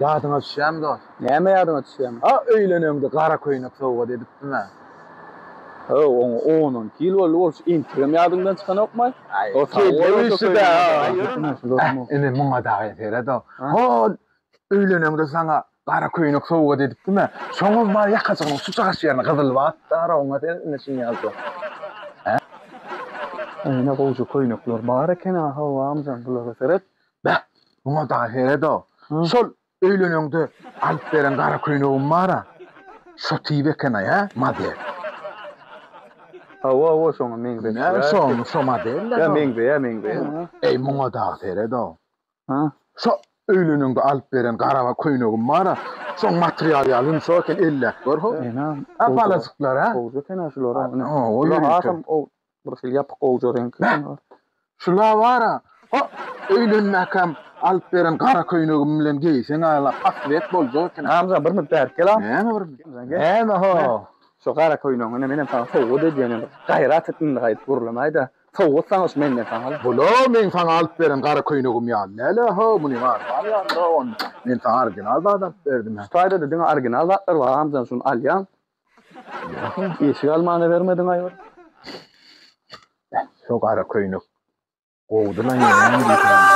Yadyňa düşýärmi dost? Näme ýadyňa düşýärmi? Ha öýlenemde gara köýnek sowga dedipmi? Ha, onun kil bolup Instagram ýadyňdan çykan okmay. O kelişdi. Ene muňa da ýere da. Ha öýlenemde saňa gara köýnek sowga dedipmi? Şoňuz bar ýakaçygyň suçaş ýerine gyzyl batdara oňa neçin ýazdy. Ene gowy köýnekler bar eken ha amjam bulara seret. Bäh, muňa da ýere da. Şol öýlenende alyp beren gara köýnegim bara. Şo tiýbeken ýa, model. Hawa şoňa meňbe. Şo model. Ya meňbe. Ey muňa da ýere da. Ha. Şo öýlenende alyp beren gara köýnegim bara. Şo material ýalym şo eken elle. Görho? Enam. Apalazyklar ha. Gowy ken şulara. O Hasam o bir hil ýapyk gowy renk. Şular bara. Ha öýlenmäkem alyp beren gara köýnegim bilen geýseň ala paslet boljak eken. Amjam bir müddet kelam. Näme bir? Näme ho? Şo gara köýnegine menen taň sowu diýenim. Gaýrat etdim gaýt gurulamayda. Sowu saňyş menden taňal. Bolo men saňa alyp beren gara köýnegim ýa. Näle ho muny bar. Ýa on. Men taňa original zat berdim. Staýda dediň original zatlar bar amjam şunu alýan. Eşik almany bermedin aýyr. Şo gara köýnek. Gowdulan ýa.